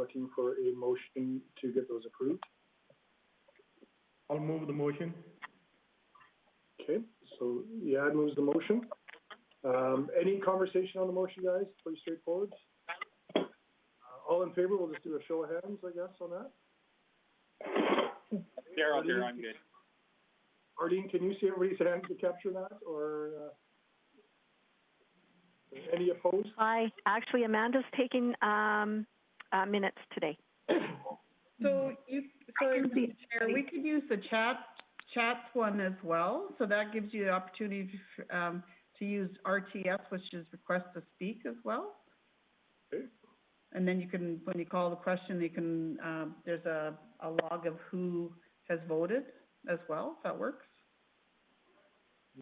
looking for a motion to get those approved. I'll move the motion. Okay, so Yad moves the motion. Any conversation on the motion, guys? Pretty straightforward. All in favor, we'll just do a show of hands, I guess, on that. Daryl here, I'm good. Ardeen, can you see everybody's hands to capture that, or any opposed? Actually, Amanda's taking minutes today. So Chair, we could use the chats one as well. So that gives you the opportunity to use RTS, which is request to speak as well. Okay. And then you can, when you call the question, you can, there's a log of who has voted as well, if that works.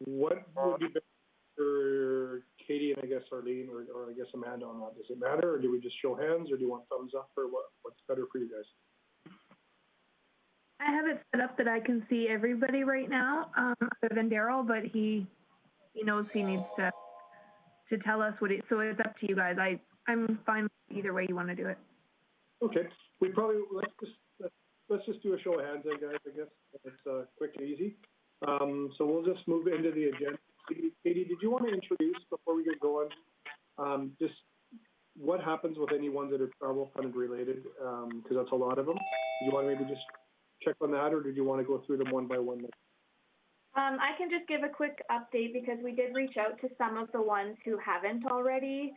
What would be better for Katie and I guess Arlene or I guess Amanda on that? Does it matter, or do we just show hands, or do you want thumbs up, or what's better for you guys? I have it set up that I can see everybody right now, other than Daryl, but he knows he needs to tell us what so it's up to you guys. I'm fine either way you want to do it. Okay, we probably, let's just do a show of hands then, guys, I guess. It's quick and easy. So we'll just move into the agenda. Katie, did you want to introduce, before we get going, just what happens with any ones that are travel fund related? Because that's a lot of them. Do you want to maybe just check on that, or did you want to go through them one by one? I can just give a quick update because we did reach out to some of the ones who haven't already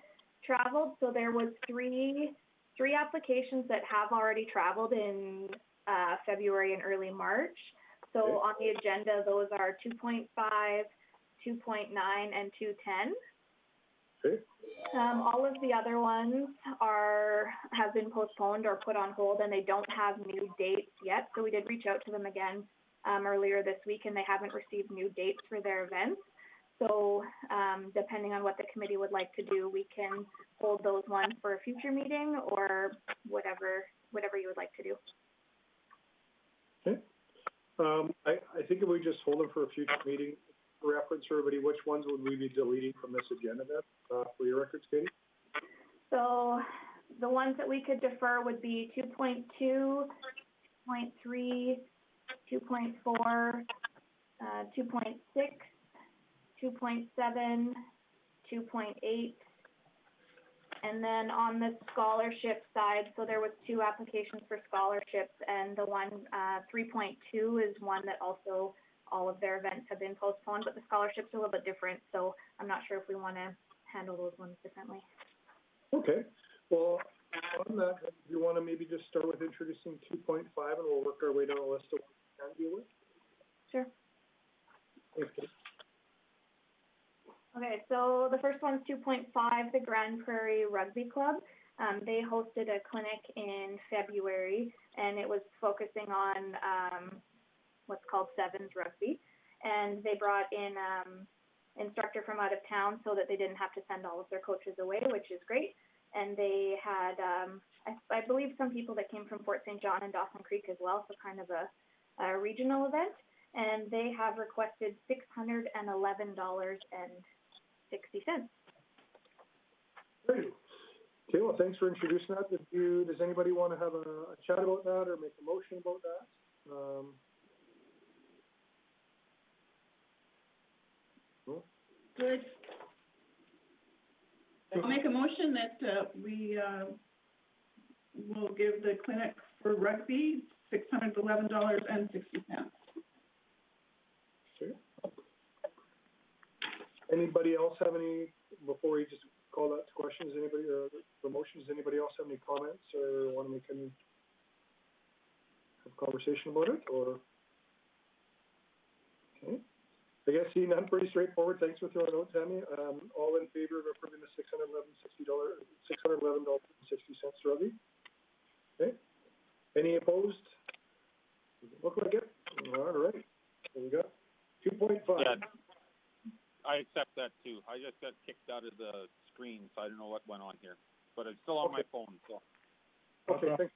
traveled. So there was three applications that have already traveled in February and early March. So okay. On the agenda, those are 2.5, 2.9, and 210. Okay. All of the other ones have been postponed or put on hold, and they don't have new dates yet. So we did reach out to them again earlier this week, and they haven't received new dates for their events. So depending on what the committee would like to do, we can hold those ones for a future meeting or whatever you would like to do. Okay. I think if we just hold them for a future meeting, for reference for everybody, which ones would we be deleting from this agenda then, for your records, Katie? So the ones that we could defer would be 2.2, 2.3, 2.4, 2.6, 2.7, 2.8, and then on the scholarship side, so there was 2 applications for scholarships, and the one 3.2 is one that also all of their events have been postponed, but the scholarships are a little bit different, so I'm not sure if we want to handle those ones differently. Okay. Well, on that, do you want to maybe just start with introducing 2.5, and we'll work our way down a list of what we can deal with? Sure. Okay. Okay, so the first one's 2.5, the Grande Prairie Rugby Club. They hosted a clinic in February, and it was focusing on what's called sevens rugby. And they brought in instructor from out of town so that they didn't have to send all of their coaches away, which is great. And they had, I believe, some people that came from Fort St. John and Dawson Creek as well, so kind of a regional event. And they have requested $611.60. Great. Okay, well, thanks for introducing that. Does anybody want to have a chat about that or make a motion about that? No? Good. I'll make a motion that we will give the clinic for rugby $611.60. Okay. Anybody else have any, before we just call that to questions, anybody, or promotions, anybody else have any comments or want to make any have a conversation about it, or? Okay. I guess seeing none, pretty straightforward. Thanks for throwing it out, Tammy. All in favor of approving the $611.60 rugby? Okay. Any opposed? Doesn't look like it. All right. So we got 2.5. Yeah, I accept that too. I just got kicked out of the screen, so I don't know what went on here. But it's still on my phone. So. Okay, thanks.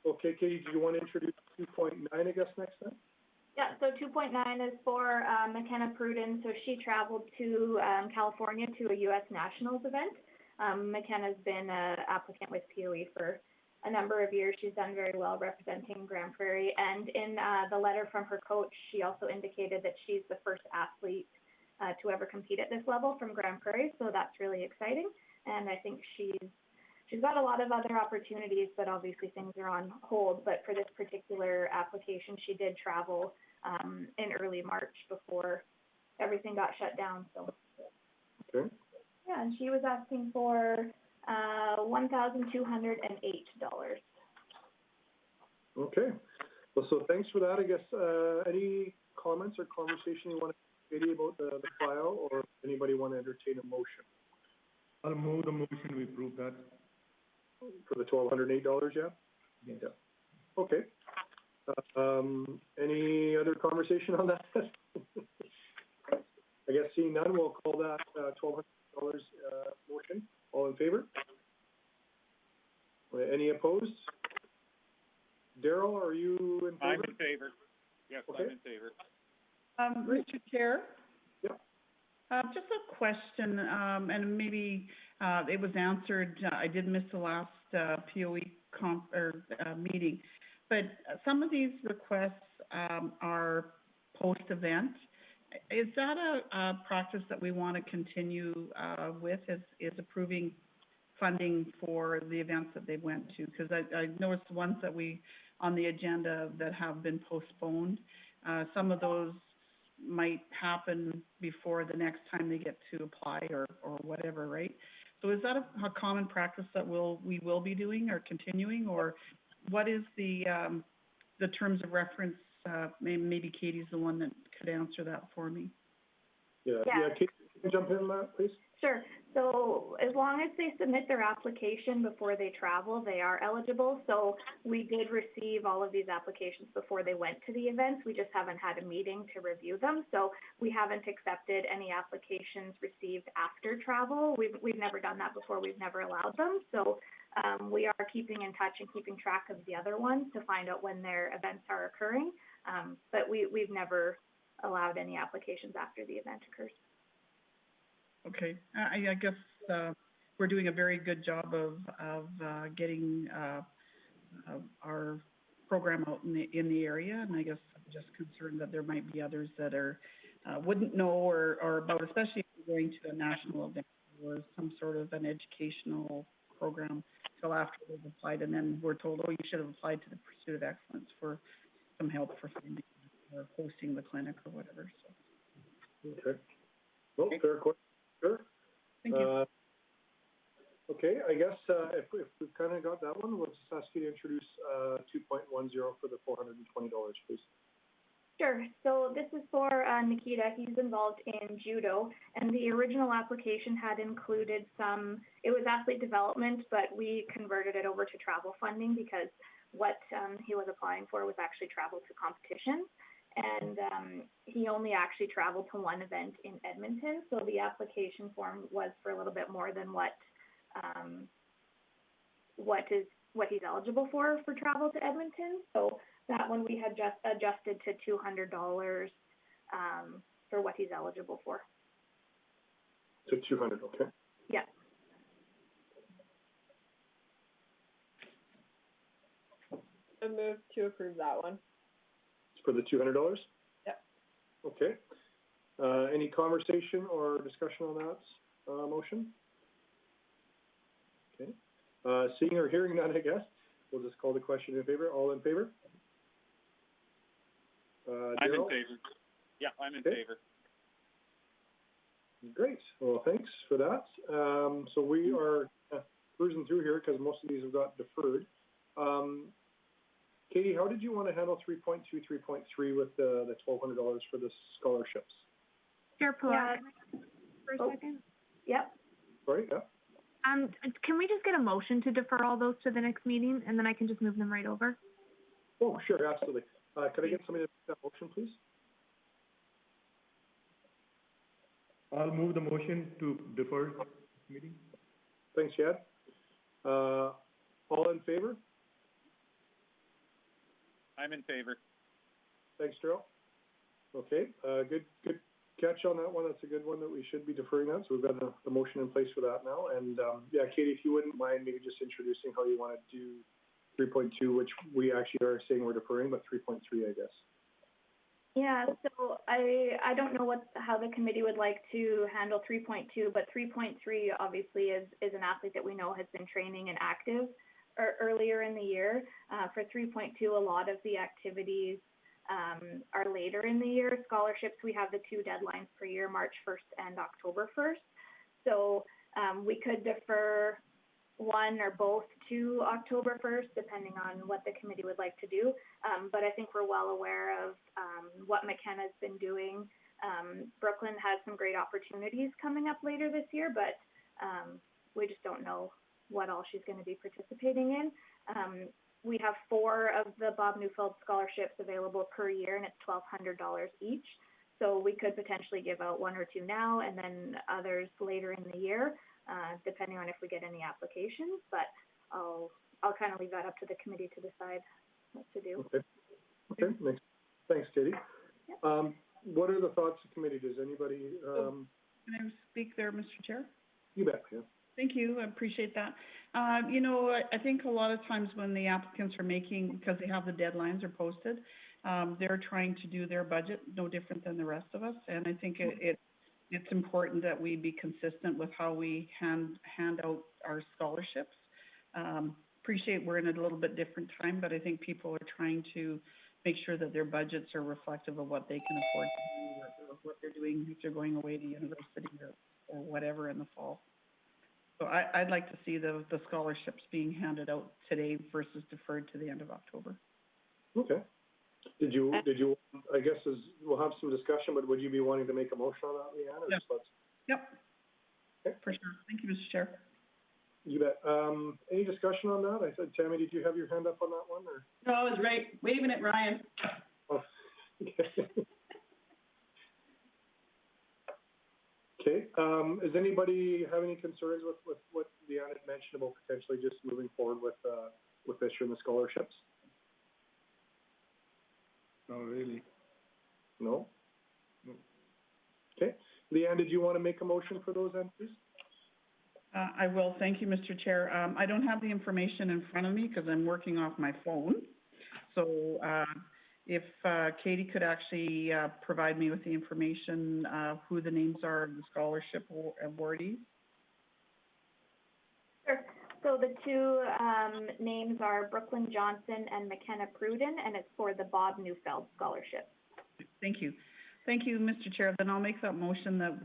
Okay, Katie, do you want to introduce 2.9, I guess, next time? Yeah, so 2.9 is for McKenna Pruden. So she traveled to California to a U.S. Nationals event. McKenna's been an applicant with POE for a number of years. She's done very well representing Grande Prairie. And in the letter from her coach, she also indicated that she's the first athlete to ever compete at this level from Grande Prairie. So that's really exciting. And I think she's got a lot of other opportunities, but obviously things are on hold. But for this particular application, she did travel in early March before everything got shut down. So. Okay. Yeah, and she was asking for $1,208. Okay. Well, so thanks for that. I guess any comments or conversation you want to say about the file, or anybody want to entertain a motion I'll move the motion, we approve that. for the $1,208? Yeah. Yes. Yeah. Okay. Any other conversation on that? I guess seeing none, we'll call that $1,200 motion. All in favor? Any opposed? Daryl, are you in favor? I'm in favor. Yes, Okay. I'm in favor. Mr. Chair? Yeah. Just a question, and maybe it was answered. I did miss the last POE meeting, but some of these requests are post-event. Is that a practice that we want to continue with? Is approving funding for the events that they went to? Because I noticed ones that we on the agenda that have been postponed. Some of those might happen before the next time they get to apply or whatever, right? So is that a common practice that we will be doing or continuing, or what is the terms of reference? Maybe Katie's the one that could answer that for me. Yeah. Kate, can you jump in on that, please? Sure. So as long as they submit their application before they travel, they are eligible. So we did receive all of these applications before they went to the events. We just haven't had a meeting to review them. So we haven't accepted any applications received after travel. We've never done that before. We've never allowed them. So we are keeping in touch and keeping track of the other ones to find out when their events are occurring. But we've never allowed any applications after the event occurs. Okay, I guess we're doing a very good job of getting our program out in the area, and I guess I'm just concerned that there might be others that are wouldn't know or about, especially if we're going to a national event or some sort of an educational program till after they've applied, and then we're told, oh, you should have applied to the Pursuit of Excellence for some help for funding or hosting the clinic or whatever. So. Okay. Well, fair question. Sure. Thank you. Okay, I guess if we've kind of got that one, we'll just ask you to introduce 2.10 for the $420, please. Sure. So this is for Nikita. He's involved in judo, and the original application had included it was athlete development, but we converted it over to travel funding because what he was applying for was actually travel to competitions. And he only actually traveled to one event in Edmonton, so the application form was for a little bit more than what he's eligible for travel to Edmonton. So that one we had just adjusted to $200 for what he's eligible for. So 200, okay. Yeah. I move to approve that one. For the $200? Yep. Okay. Any conversation or discussion on that motion? Okay. Seeing or hearing none, I guess, we'll just call the question in favor. All in favor? I'm in favor. Yeah, I'm in favor. Great. Well, thanks for that. So we are cruising through here because most of these have got deferred. Katie, how did you want to handle 3.2, 3.3 with the $1,200 for the scholarships? Chair Pilar, for a second? Yep. Sorry, yeah. Can we just get a motion to defer all those to the next meeting, and then I can just move them right over? Oh, sure, absolutely. Could I get somebody to make that motion, please? I'll move the motion to defer meeting. Thanks, Chad. All in favor? I'm in favor. Thanks, Daryl. Okay, good catch on that one. That's a good one that we should be deferring that. So we've got the motion in place for that now. And, yeah, Katie, if you wouldn't mind maybe just introducing how you want to do 3.2, which we actually are saying we're deferring, but 3.3, I guess. Yeah, so I don't know how the committee would like to handle 3.2, but 3.3 obviously is an athlete that we know has been training and active earlier in the year. For 3.2, a lot of the activities are later in the year. Scholarships, we have the two deadlines per year, March 1st and October 1st. So we could defer one or both to October 1st, depending on what the committee would like to do. But I think we're well aware of what McKenna's been doing. Brooklyn has some great opportunities coming up later this year, but we just don't know what all she's going to be participating in. We have 4 of the Bob Neufeld scholarships available per year, and it's $1,200 each. So we could potentially give out 1 or 2 now, and then others later in the year, depending on if we get any applications. But I'll kind of leave that up to the committee to decide what to do. Okay. Thanks, Katie. Yep. What are the thoughts of the committee? Does anybody? Can I speak there, Mr. Chair? You bet. Yeah. Thank you. I appreciate that. You know, I think a lot of times when the applicants are making, because they have the deadlines are posted, they're trying to do their budget no different than the rest of us. And I think it's important that we be consistent with how we hand out our scholarships. Appreciate we're in a little bit different time, but I think people are trying to make sure that their budgets are reflective of what they can afford to do or what they're doing if they're going away to university or whatever in the fall. So I'd like to see the scholarships being handed out today versus deferred to the end of October. Okay. Did you, I guess we'll have some discussion, but would you be wanting to make a motion on that, Leanne? Or Yep. Yep. Okay. For sure. Thank you, Mr. Chair. You bet. Any discussion on that? I said, Tammy, did you have your hand up on that one? Or? No, I was waving at Ryan. Oh. Okay. Does anybody have any concerns with what Leanne had mentioned about potentially just moving forward with issuing the scholarships? Not really. No? Okay. Leanne, did you want to make a motion for those entries? I will. Thank you, Mr. Chair. I don't have the information in front of me because I'm working off my phone. So if Katie could actually provide me with the information, who the names are of the scholarship awardees. Sure. So the two names are Brooklyn Johnson and McKenna Pruden, and it's for the Bob Neufeld Scholarship. Thank you. Thank you, Mr. Chair. Then I'll make that motion that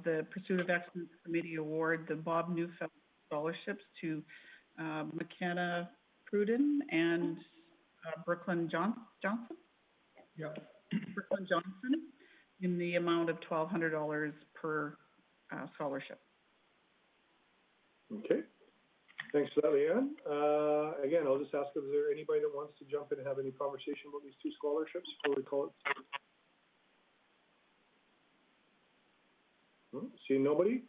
the Pursuit of Excellence Committee award the Bob Neufeld scholarships to McKenna Pruden and Brooklyn Johnson? Yep. Brooklyn Johnson in the amount of $1,200 per scholarship. Okay. Thanks for that, Leanne. Again, I'll just ask if there anybody that wants to jump in and have any conversation about these two scholarships before we call it. See nobody?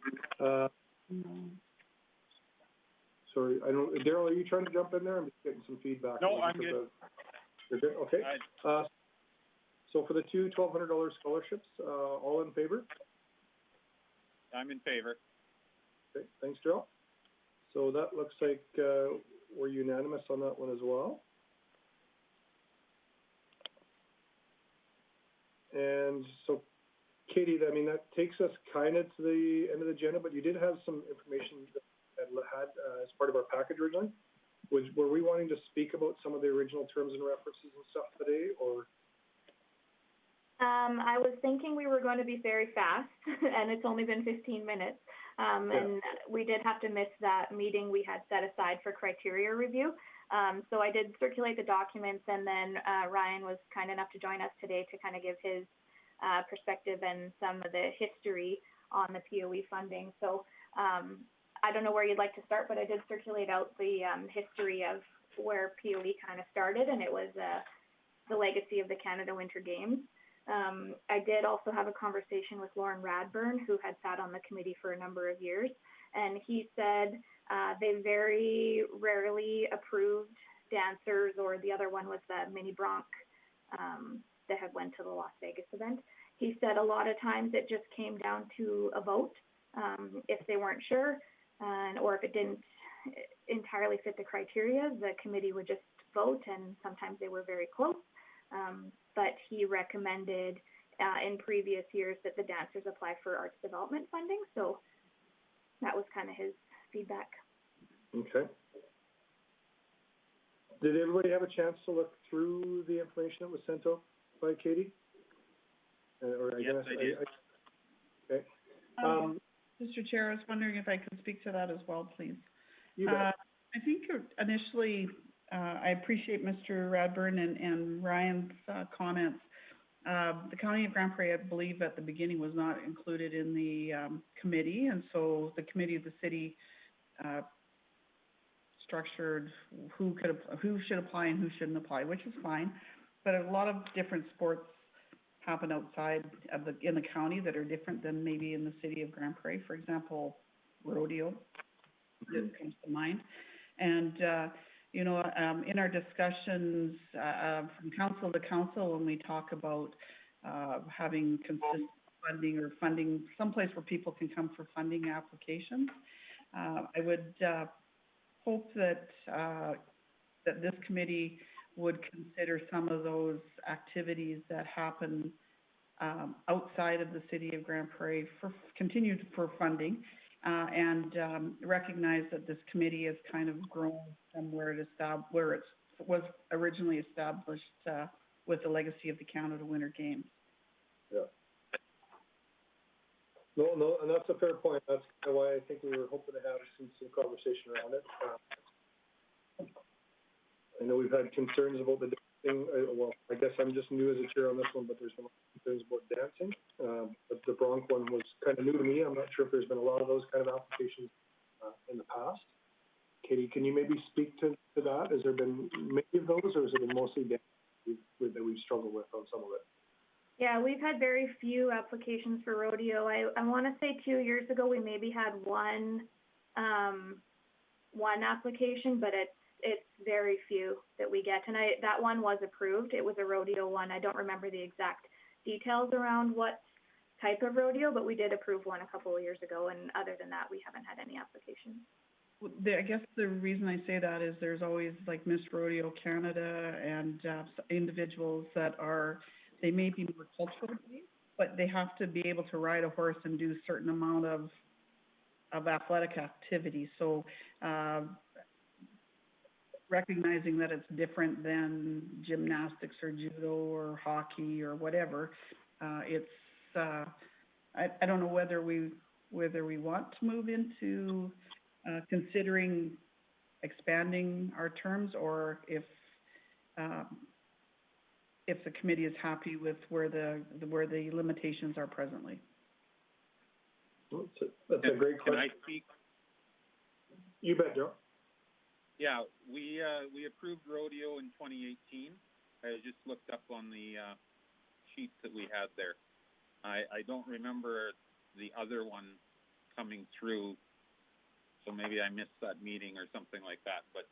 Sorry, I don't. Daryl, are you trying to jump in there? I'm just getting some feedback. No, I'm good. You're good. Okay. So for the two $1,200 scholarships, all in favor? I'm in favor. Okay. Thanks, Daryl. So that looks like we're unanimous on that one as well. And so, Katie, I mean, that takes us kind of to the end of the agenda, but you did have some information that had as part of our package originally. Were we wanting to speak about some of the original terms and references and stuff today, or? I was thinking we were going to be very fast, and it's only been 15 minutes. And we did have to miss that meeting we had set aside for criteria review. So I did circulate the documents, and then Ryan was kind enough to join us today to kind of give his perspective and some of the history on the POE funding. So I don't know where you'd like to start, but I did circulate out the history of where POE kind of started, and it was the legacy of the Canada Winter Games. I did also have a conversation with Lauren Radburn, who had sat on the committee for a number of years, and he said they very rarely approved dancers, or the other one was the Mini Bronc that had went to the Las Vegas event. he said a lot of times it just came down to a vote, if they weren't sure, or if it didn't entirely fit the criteria, the committee would just vote, and sometimes they were very close. But he recommended in previous years that the dancers apply for arts development funding, so that was kind of his feedback. Okay. Did everybody have a chance to look through the information that was sent out by Katie? Yes, I did. Okay. Mr. Chair, I was wondering if I could speak to that as well, please. You bet. I think initially, I appreciate Mr. Radburn and Ryan's comments. The County of Grande Prairie, I believe, at the beginning was not included in the committee, and so the committee of the city structured who should apply and who shouldn't apply, which is fine. But a lot of different sports happen outside of in the county that are different than maybe in the city of Grande Prairie. For example, rodeo just comes to mind. And in our discussions from council to council, when we talk about having consistent funding or funding someplace where people can come for funding applications, I would hope that that this committee would consider some of those activities that happen outside of the city of Grande Prairie continued for funding, and recognize that this committee has kind of grown from where it was originally established with the legacy of the Canada Winter Games. Yeah. No, and that's a fair point. That's kind of why I think we were hoping to have some conversation around it. I know we've had concerns about the dancing. Well, I guess I'm just new as a chair on this one, but there's been concerns about dancing. But the Bronc one was kind of new to me. I'm not sure if there's been a lot of those kind of applications in the past. Katie, can you maybe speak to that? Has there been many of those, or has it been mostly dancing that we've struggled with on some of it? Yeah, we've had very few applications for rodeo. I want to say 2 years ago we maybe had one application, but it's very few that we get. And that one was approved. It was a rodeo one. I don't remember the exact details around what type of rodeo, but we did approve one a couple of years ago. And other than that, we haven't had any applications. I guess the reason I say that is there's always like Miss Rodeo Canada and individuals that they may be more cultural based, but they have to be able to ride a horse and do a certain amount of athletic activity. So recognizing that it's different than gymnastics or judo or hockey or whatever, I don't know whether we want to move into considering expanding our terms, or if the committee is happy with where the limitations are presently. That's a great question. Can I speak? You bet, Joe. Yeah, we approved rodeo in 2018. I just looked up on the sheets that we had there. I don't remember the other one coming through, so maybe I missed that meeting or something like that. But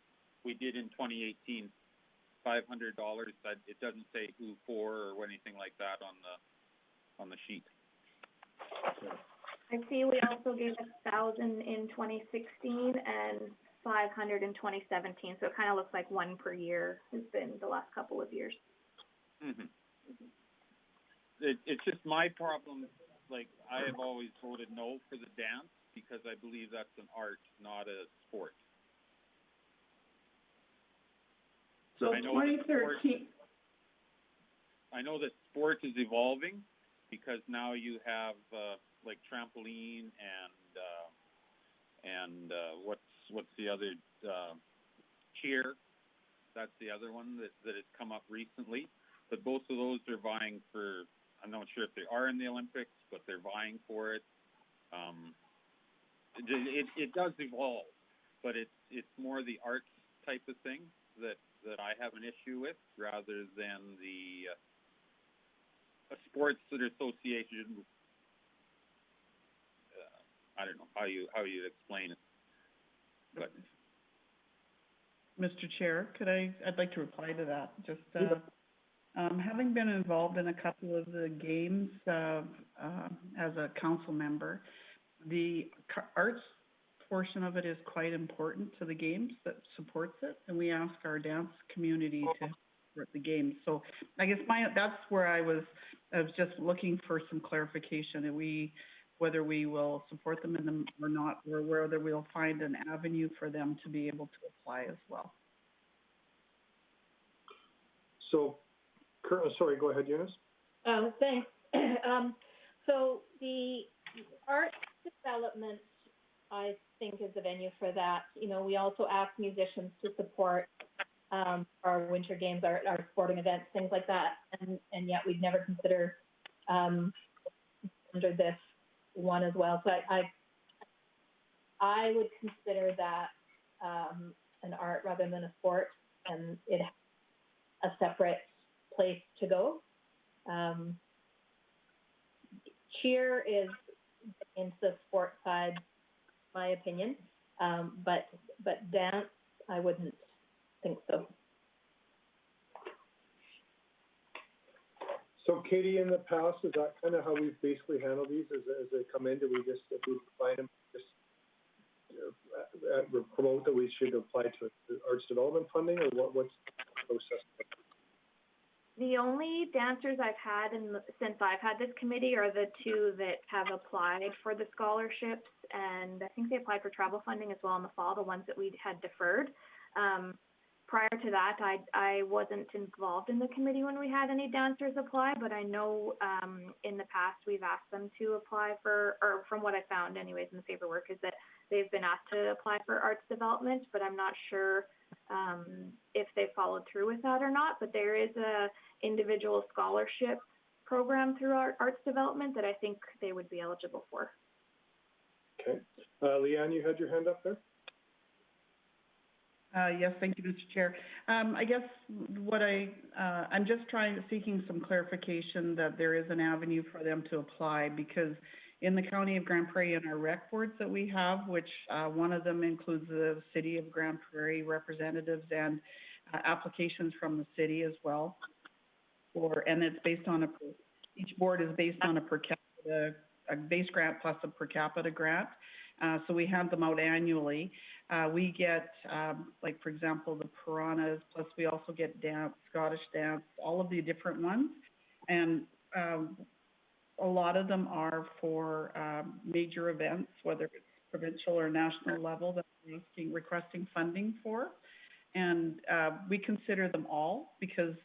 we did in 2018, $500. It doesn't say who for or anything like that on the sheet. I see we also gave 1,000 in 2016 and 500 in 2017. So it kind of looks like one per year has been the last couple of years. Mm-hmm. It's just my problem. Like, I have always voted no for the dance because I believe that's an art, not a sport. So 2013. I know that sport is evolving because now you have like trampoline and what's the other cheer? That's the other one that has come up recently. But both of those are vying for. I'm not sure if they are in the Olympics, but they're vying for it. It does evolve, but it's more the arts type of thing that I have an issue with, rather than the sports that are associated. I don't know how you explain it, but. Mr. Chair, I'd like to reply to that. Just Having been involved in a couple of the games, as a council member, the arts portion of it is quite important to the games that supports it, and we ask our dance community to support the games. So I guess that's where I was just looking for some clarification, and whether we will support them in them or not, or whether we'll find an avenue for them to be able to apply as well. So, sorry, go ahead, Eunice. Thanks. So the art development, I think, is the venue for that. You know, we also ask musicians to support our winter games, our sporting events, things like that, and yet we'd never consider under this one as well. So I would consider that an art rather than a sport, and it has a separate place to go. Cheer is into the sport side, my opinion, but dance, I wouldn't think so. So Katie, in the past, is that kind of how we've basically handled these? As they come in, do we just, if we find them, just promote that we should apply to arts development funding, or what's the process? The only dancers I've had since I've had this committee are the two that have applied for the scholarships, and I think they applied for travel funding as well in the fall, the ones that we had deferred. Prior to that, I wasn't involved in the committee when we had any dancers apply, but I know in the past we've asked them to apply for, or from what I found anyways in the paperwork, is that they've been asked to apply for arts development, but I'm not sure if they followed through with that or not. But there is a individual scholarship program through arts development that I think they would be eligible for. Okay. Leanne, you had your hand up there? Yes, thank you, Mr. Chair. I guess what I'm just seeking some clarification that there is an avenue for them to apply, because in the County of Grande Prairie, in our rec boards that we have, which one of them includes the City of Grande Prairie representatives and applications from the city as well. And it's based on each board is based on a per capita, a base grant plus a per capita grant. So we have them out annually. We get, like, for example, the Piranhas, plus we also get dance, Scottish dance, all of the different ones. And a lot of them are for major events, whether it's provincial or national level, that we're requesting funding for. And we consider them all, because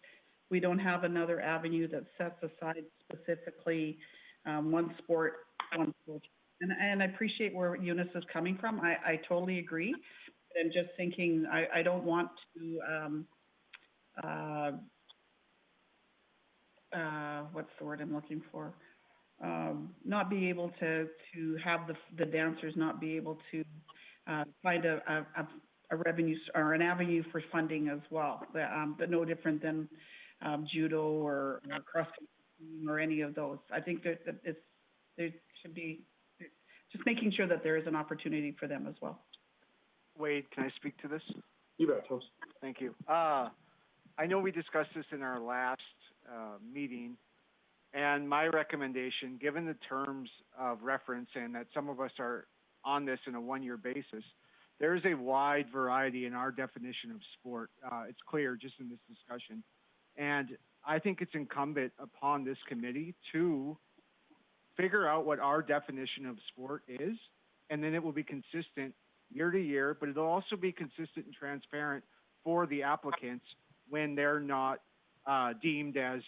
we don't have another avenue that sets aside specifically one sport, one sport. And I appreciate where Eunice is coming from. I totally agree. I'm just thinking, I don't want to, what's the word I'm looking for? Not be able to have the dancers not be able to find a revenue or an avenue for funding as well. But no different than judo or cross country or any of those. I think that there should be just making sure that there is an opportunity for them as well. Wade, can I speak to this? You bet, Thomas. Thank you. I know we discussed this in our last meeting, and my recommendation, given the terms of reference and that some of us are on this in a one-year basis, there is a wide variety in our definition of sport. It's clear just in this discussion. And I think it's incumbent upon this committee to figure out what our definition of sport is, and then it will be consistent year to year, but it'll also be consistent and transparent for the applicants when they're not deemed as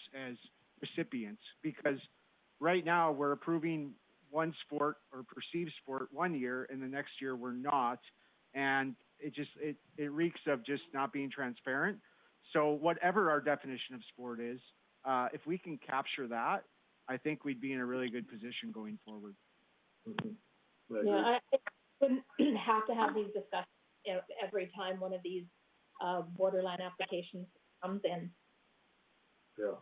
recipients. Because right now we're approving one sport or perceived sport one year, and the next year we're not, and it reeks of just not being transparent. So whatever our definition of sport is, if we can capture that, I think we'd be in a really good position going forward. Mm-hmm. Yeah, I wouldn't have to have these discussions every time one of these borderline applications comes in. Yeah.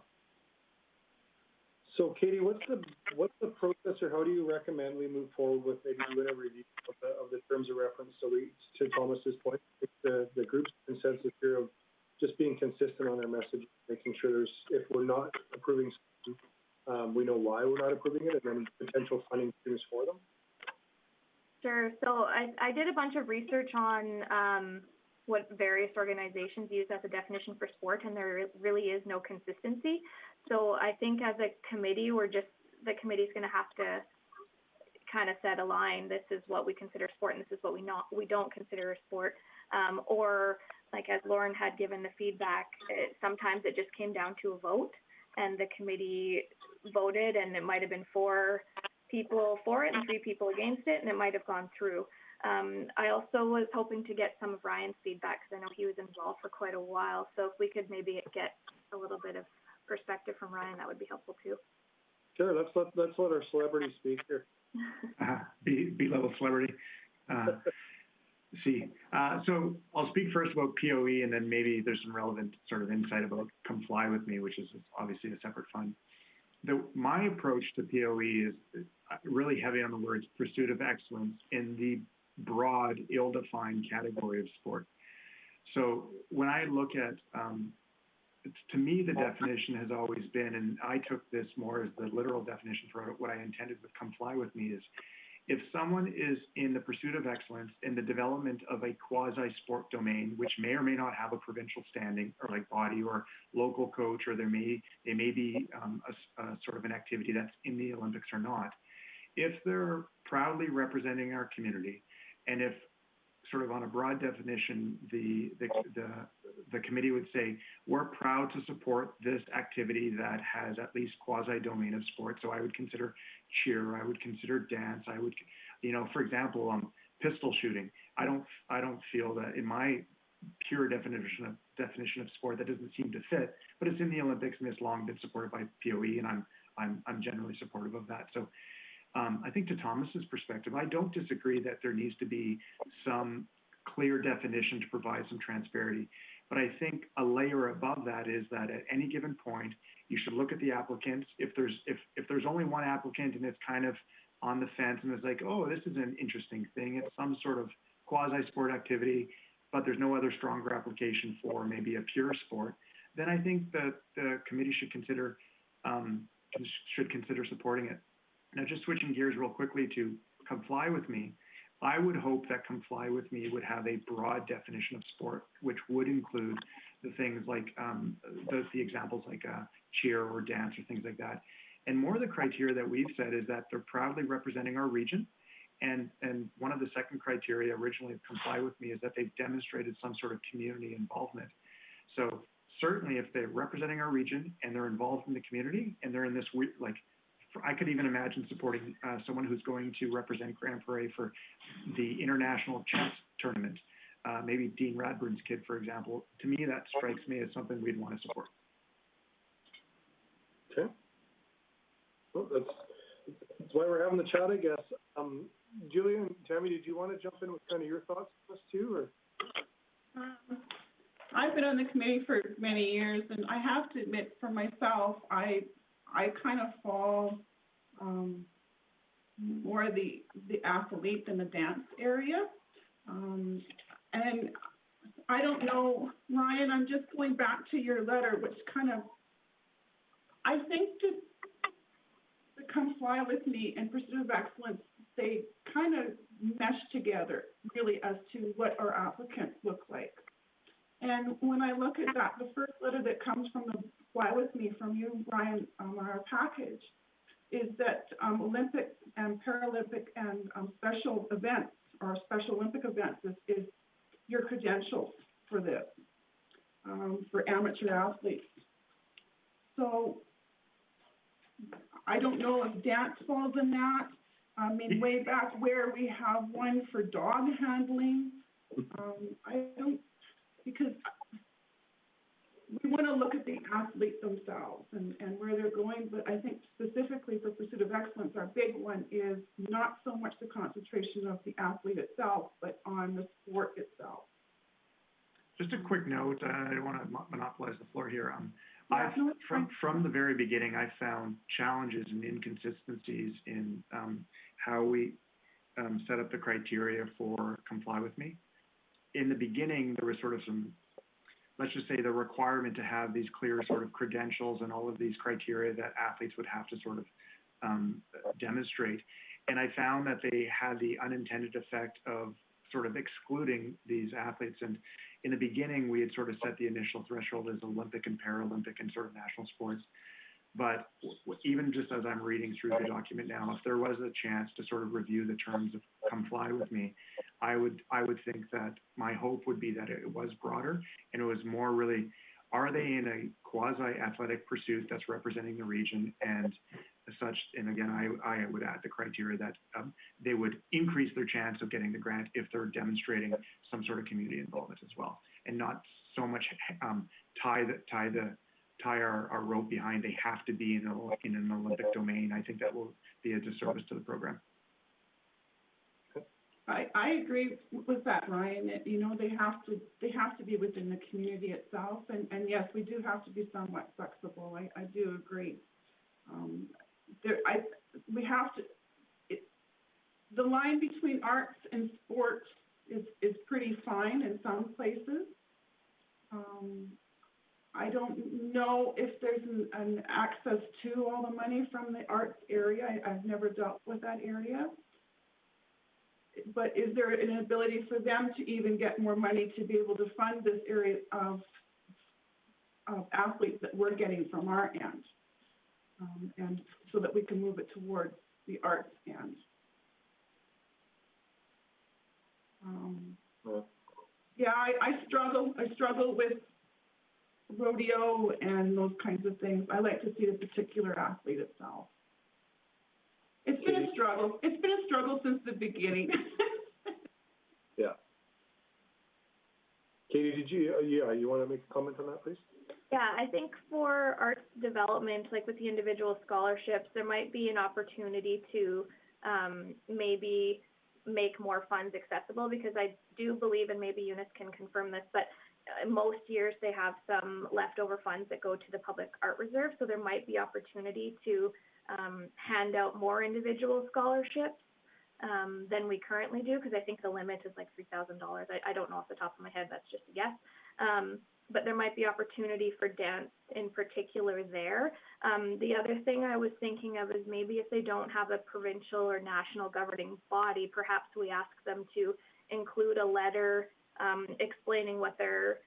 So Katie, what's the process, or how do you recommend we move forward with maybe doing a review of the terms of reference? So to Thomas's point, the group's consensus here of just being consistent on their message, making sure if not approving, we know why we're not approving it, and then potential funding streams for them? Sure. So I did a bunch of research on what various organizations use as a definition for sport, and there really is no consistency. So I think as a committee, the committee's going to have to kind of set a line. This is what we consider sport, and this is what we don't consider a sport. Or like as Lauren had given the feedback, sometimes it just came down to a vote, and the committee voted, and it might have been 4 people for it and 3 people against it, and it might have gone through. I also was hoping to get some of Ryan's feedback because I know he was involved for quite a while. So if we could maybe get a little bit of perspective from Ryan, that would be helpful too. Sure, let's let our celebrity speak here. B-level celebrity. So I'll speak first about POE, and then maybe there's some relevant sort of insight about Comply With Me, which is obviously a separate fund. My approach to POE is really heavy on the words pursuit of excellence in the broad, ill-defined category of sport. So when I look at, to me, the definition has always been, and I took this more as the literal definition for what I intended with Comply With Me, is if someone is in the pursuit of excellence in the development of a quasi-sport domain, which may or may not have a provincial standing or like body or local coach, or they may be a sort of an activity that's in the Olympics or not, if they're proudly representing our community, and if sort of on a broad definition, the committee would say, we're proud to support this activity that has at least quasi-domain of sport. So I would consider cheer, I would consider dance, I would, for example, pistol shooting. I don't feel that in my pure definition of sport that doesn't seem to fit, but it's in the Olympics and it's long been supported by POE, and I'm generally supportive of that. So I think to Thomas's perspective, I don't disagree that there needs to be some clear definition to provide some transparency. But I think a layer above that is that at any given point, you should look at the applicants. If there's only one applicant and it's kind of on the fence and it's like, oh, this is an interesting thing, it's some sort of quasi-sport activity, but there's no other stronger application for maybe a pure sport, then I think that the committee should consider supporting it. Now, just switching gears real quickly to Comply With Me, I would hope that Comply With Me would have a broad definition of sport, which would include the things like the examples like cheer or dance or things like that. And more of the criteria that we've said is that they're proudly representing our region. And one of the second criteria originally of Comply With Me is that they've demonstrated some sort of community involvement. So certainly if they're representing our region and they're involved in the community and they're in this I could even imagine supporting someone who's going to represent Grande Prairie for the international chess tournament. Maybe Dean Radburn's kid, for example. To me, that strikes me as something we'd want to support. Okay. Well, that's why we're having the chat, I guess. Julia and Tammy, did you want to jump in with kind of your thoughts on this too, or? I've been on the committee for many years, and I have to admit, for myself, I kind of fall more the athlete than the dance area. And I don't know, Ryan, I'm just going back to your letter, which kind of, I think to Comply With Me and Pursuit of Excellence, they kind of mesh together really as to what our applicants look like. And when I look at that, the first letter that comes from the Comply With Me from you, Brian, on our package, is that Olympic and Paralympic and special events or Special Olympic events is your credentials for this, for amateur athletes. So I don't know if dance falls in that. I mean, way back where we have one for dog handling, I don't, because we want to look at the athlete themselves and where they're going, but I think specifically for Pursuit of Excellence, our big one is not so much the concentration of the athlete itself, but on the sport itself. Just a quick note, I don't want to monopolize the floor here. From the very beginning, I found challenges and inconsistencies in how we set up the criteria for Comply With Me. In the beginning, there was sort of some let's just say the requirement to have these clear sort of credentials and all of these criteria that athletes would have to sort of demonstrate. And I found that they had the unintended effect of sort of excluding these athletes. And in the beginning, we had sort of set the initial threshold as Olympic and Paralympic and sort of national sports. But even just as I'm reading through the document now, if there was a chance to sort of review the terms of come fly with me, I would think that my hope would be that it was broader and it was more really, are they in a quasi-athletic pursuit that's representing the region and such, and again, I would add the criteria that they would increase their chance of getting the grant if they're demonstrating some sort of community involvement as well, and not so much tie our rope behind they have to be in an Olympic domain. I think that will be a disservice to the program. I agree with that, Ryan. You know, they have to be within the community itself, and yes, we do have to be somewhat flexible. I do agree. The line between arts and sports is pretty fine in some places. I don't know if there's an access to all the money from the arts area. I've never dealt with that area. But is there an ability for them to even get more money to be able to fund this area of athletes that we're getting from our end? And so that we can move it towards the arts end. Yeah, I struggle with rodeo and those kinds of things. I like to see the particular athlete itself. It's been a struggle. It's been a struggle since the beginning. Yeah. Katie, you want to make a comment on that, please? Yeah, I think for arts development, like with the individual scholarships, there might be an opportunity to maybe make more funds accessible, because I do believe, and maybe Eunice can confirm this, but most years they have some leftover funds that go to the public art reserve, so there might be opportunity to hand out more individual scholarships than we currently do, because I think the limit is like $3,000. I don't know off the top of my head, that's just a guess. But there might be opportunity for dance in particular there. The other thing I was thinking of is maybe if they don't have a provincial or national governing body, perhaps we ask them to include a letter explaining what their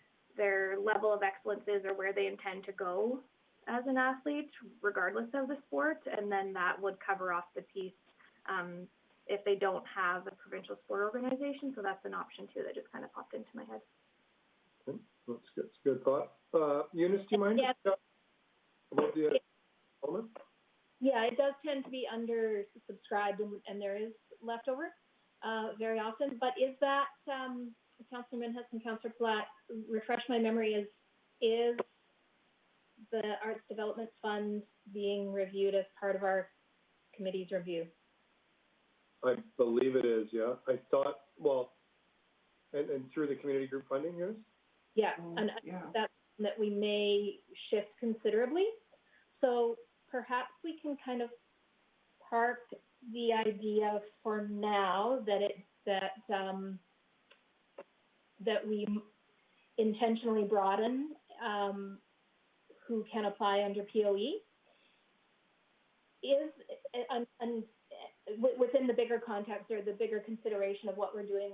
level of excellence is or where they intend to go as an athlete, regardless of the sport, and then that would cover off the piece if they don't have a provincial sport organization. So that's an option too that just kind of popped into my head. Okay. That's good. It's a good thought. Eunice, do you mind about the element? Yeah, it does tend to be undersubscribed, and there is leftover very often. But is that, Councillor Minhas and Councillor Platt, refresh my memory, is the Arts Development Fund being reviewed as part of our committee's review? I believe it is, yeah. I thought, well, and through the community group funding, yes? Yeah, and that's that we may shift considerably. So perhaps we can kind of park the idea for now that we intentionally broaden who can apply under POE is within the bigger context or the bigger consideration of what we're doing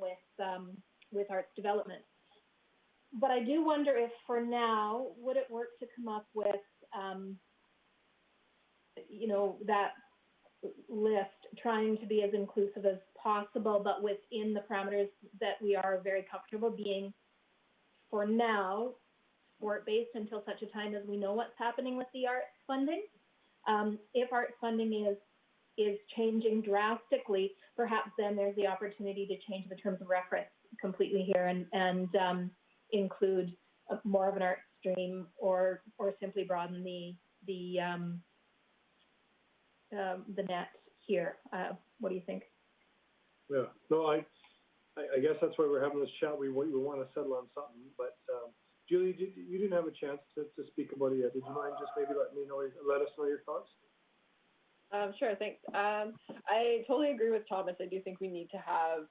with arts development. But I do wonder if for now, would it work to come up with, that list, trying to be as inclusive as possible, but within the parameters that we are very comfortable being, for now, sport-based until such a time as we know what's happening with the arts funding. If arts funding is changing drastically, perhaps then there's the opportunity to change the terms of reference completely here and include more of an art stream or simply broaden the net here. What do you think? Yeah, no, I guess that's why we're having this chat. We want to settle on something, but Julie, you didn't have a chance to speak about it yet. Did you mind just maybe let us know your thoughts? Sure, thanks. I totally agree with Thomas. I do think we need to have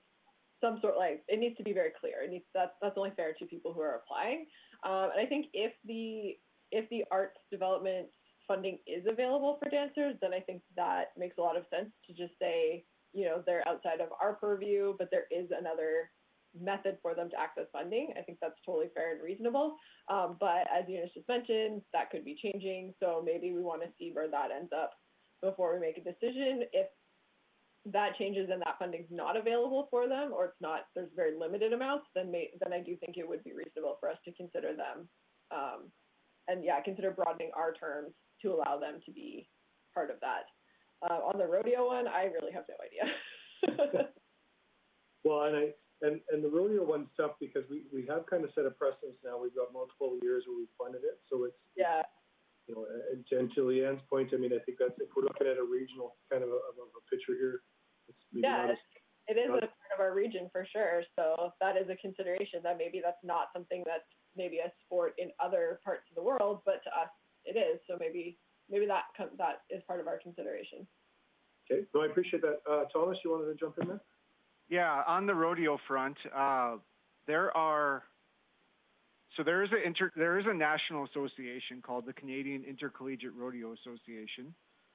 some sort, like, it needs to be very clear. That's only fair to people who are applying. And I think if the arts development funding is available for dancers, then I think that makes a lot of sense to just say, you know, they're outside of our purview, but there is another method for them to access funding. I think that's totally fair and reasonable. But as Eunice just mentioned, that could be changing. So maybe we want to see where that ends up before we make a decision. If that changes and that funding's not available for them, or it's not, there's very limited amounts, then I do think it would be reasonable for us to consider them, and yeah, consider broadening our terms to allow them to be part of that. On the rodeo one, I really have no idea. Well, and the rodeo one's tough because we have kind of set a precedence now. We've got multiple years where we've funded it, so it's, yeah. You know, and to Leanne's point, I mean, I think that's, if we're looking at a regional kind of a picture here, it's maybe not as, it is a part of our region for sure. So that is a consideration, that maybe that's not something that's maybe a sport in other parts of the world, but to us it is. So maybe that is part of our consideration. Okay, no, I appreciate that. Thomas, you wanted to jump in there? Yeah, on the rodeo front, there is a national association called the Canadian Intercollegiate Rodeo Association.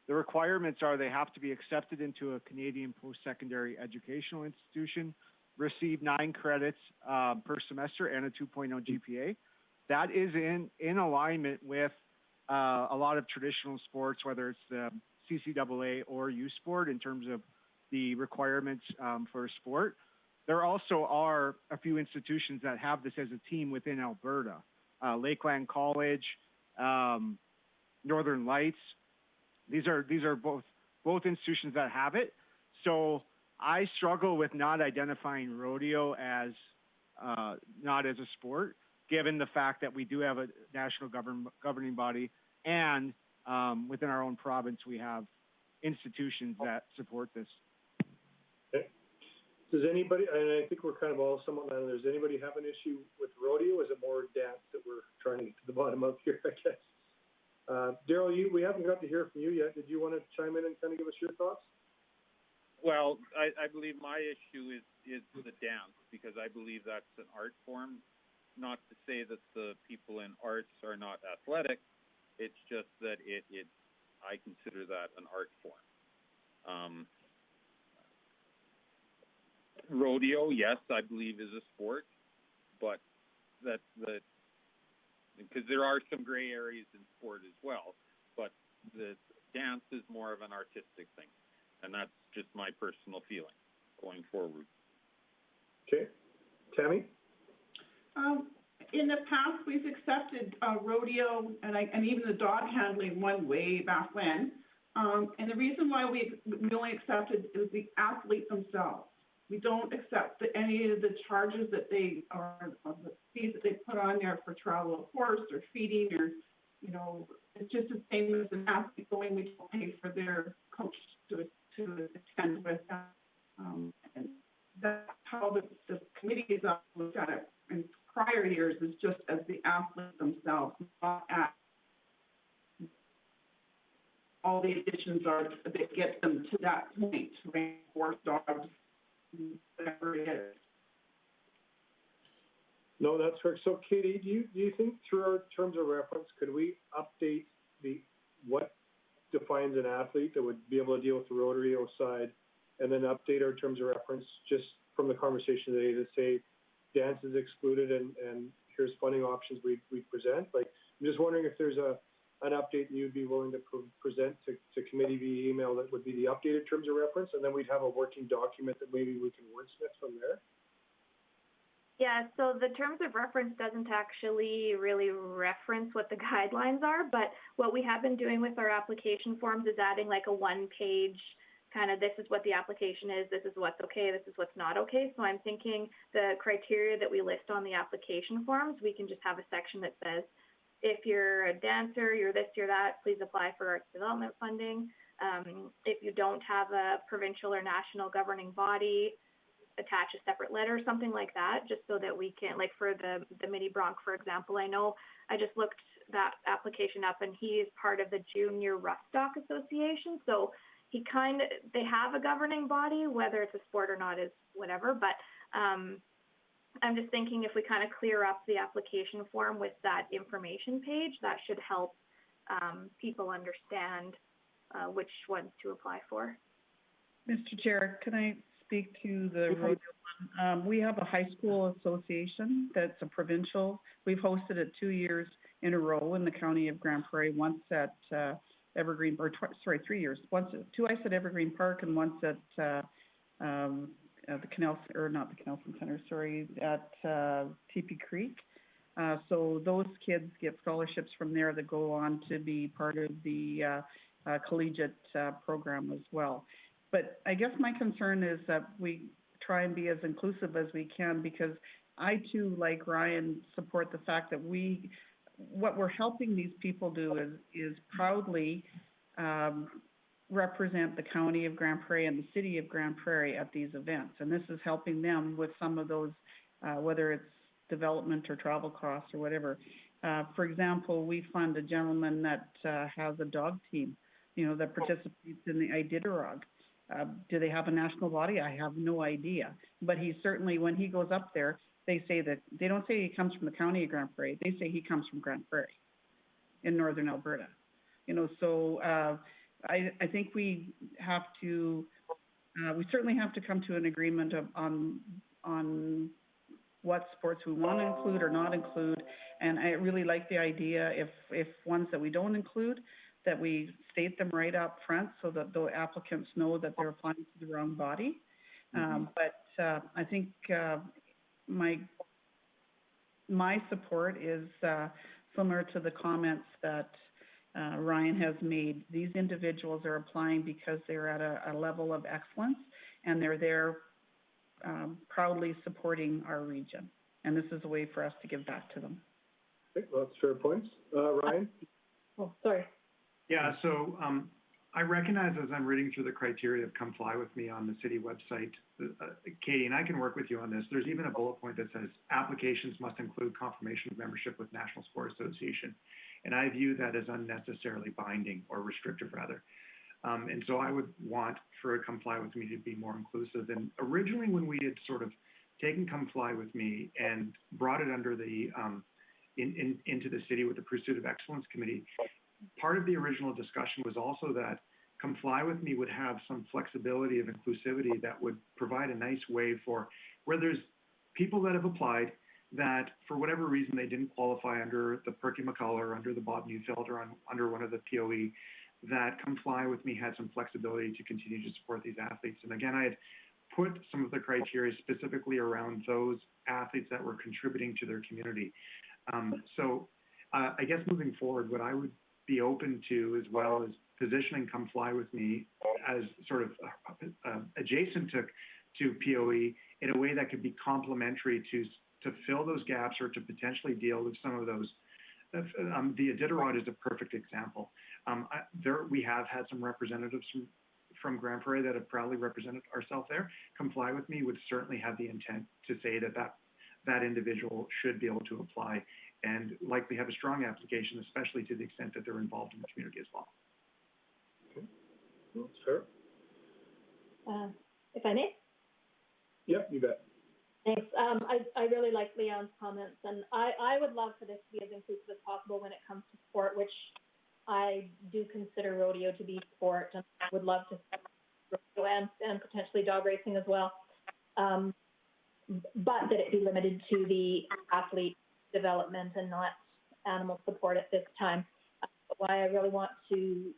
The requirements are they have to be accepted into a Canadian post-secondary educational institution, receive 9 credits per semester and a 2.0 GPA. That is in alignment with a lot of traditional sports, whether it's the CCAA or U Sport, in terms of the requirements for a sport. There also are a few institutions that have this as a team within Alberta. Lakeland College, Northern Lights. These are both institutions that have it. So I struggle with not identifying rodeo as not as a sport, given the fact that we do have a national governing body, and within our own province we have institutions that support this. Okay. Does anybody, and I think we're kind of all somewhat, does anybody have an issue with rodeo? Is it more dance that we're trying to get to the bottom of here, I guess? Daryl, we haven't got to hear from you yet. Did you want to chime in and kind of give us your thoughts? Well, I believe my issue is the dance, because I believe that's an art form. Not to say that the people in arts are not athletic, it's just that I consider that an art form. Rodeo, yes, I believe is a sport, but because there are some gray areas in sport as well, but the dance is more of an artistic thing, and that's just my personal feeling going forward. Okay. Tammy? In the past, we've accepted rodeo and even the dog handling one way back when. And the reason why we only accepted is the athlete themselves. We don't accept any of the charges that the fees that they put on there for travel of horse or feeding, or, you know, it's just the same as an athlete going. We don't pay for their coach to attend with them. And that's how the committee is looked at it in prior years, is just as the athlete themselves, not at all the additions are that get them to that point, right? Horse, dogs, whatever it is. No, that's correct. So, Katie, do you think through our terms of reference, could we update what defines an athlete that would be able to deal with the rodeo side, and then update our terms of reference just from the conversation today to say dance is excluded and here's funding options we present? Like, I'm just wondering if there's an update you'd be willing to present to committee via email that would be the updated terms of reference, and then we'd have a working document that maybe we can wordsmith from there. Yeah, so the terms of reference doesn't actually really reference what the guidelines are, but what we have been doing with our application forms is adding like a one-page kind of, this is what the application is, this is what's okay, this is what's not okay. So I'm thinking the criteria that we list on the application forms, we can just have a section that says, if you're a dancer, you're this, you're that, please apply for arts development funding. If you don't have a provincial or national governing body, attach a separate letter, something like that, just so that we can, like for the mini bronc, for example, I know I just looked that application up and he is part of the Junior Rough Stock Association. So they have a governing body, whether it's a sport or not is whatever, but I'm just thinking if we kind of clear up the application form with that information page, that should help people understand which ones to apply for. Mr. Chair, can I speak to the rodeo one? We have a high school association that's a provincial. We've hosted it 2 years in a row in the county of Grande Prairie, once at Evergreen, or 3 years. Twice at Evergreen Park and once at the Canal, or not the Canelson Center, sorry, at Teepee Creek. So those kids get scholarships from there that go on to be part of the collegiate program as well. But I guess my concern is that we try and be as inclusive as we can, because I too, like Ryan, support the fact that what we're helping these people do is proudly represent the county of Grande Prairie and the city of Grande Prairie at these events. And this is helping them with some of those, whether it's development or travel costs or whatever. For example, we fund a gentleman that has a dog team, that participates in the Iditarod. Do they have a national body? I have no idea. But he certainly, when he goes up there, they say that, they don't say he comes from the county of Grande Prairie, they say he comes from Grande Prairie in northern Alberta. So I think we have to, we certainly have to come to an agreement on what sports we want to include or not include. And I really like the idea, if ones that we don't include, that we state them right up front so that the applicants know that they're applying to the wrong body. But I think my support is similar to the comments that Ryan has made. These individuals are applying because they're at a level of excellence, and they're there proudly supporting our region. And this is a way for us to give back to them. Okay, well, that's fair points. Ryan? Oh, sorry. Yeah, so I recognize as I'm reading through the criteria of Come Fly With Me on the city website, Katie, and I can work with you on this, there's even a bullet point that says applications must include confirmation of membership with National Sport Association. And I view that as unnecessarily binding, or restrictive rather. And so I would want for Come Fly With Me to be more inclusive. And originally when we had sort of taken Come Fly With Me and brought it under the, into the city with the Pursuit of Excellence Committee, part of the original discussion was also that Come Fly With Me would have some flexibility of inclusivity that would provide a nice way for where there's people that have applied that for whatever reason they didn't qualify under the Perky McCullough or under the Bob Neufeld or under one of the POE, that Come Fly With Me had some flexibility to continue to support these athletes. And again, I had put some of the criteria specifically around those athletes that were contributing to their community. So I guess moving forward, what I would be open to, as well as positioning Come Fly With Me as sort of adjacent to POE in a way that could be complementary to fill those gaps or to potentially deal with some of those. The Iditarod is a perfect example. We have had some representatives from Grande Prairie that have proudly represented ourselves there. Come Fly With Me would certainly have the intent to say that individual should be able to apply and likely have a strong application, especially to the extent that they're involved in the community as well. Okay, well, sure. If I may? Yeah, you bet. Thanks. I really like Leon's comments, and I would love for this to be as inclusive as possible when it comes to sport, which I do consider rodeo to be sport, and I would love to see rodeo and potentially dog racing as well, but that it be limited to the athlete development and not animal support at this time. Why I really want to be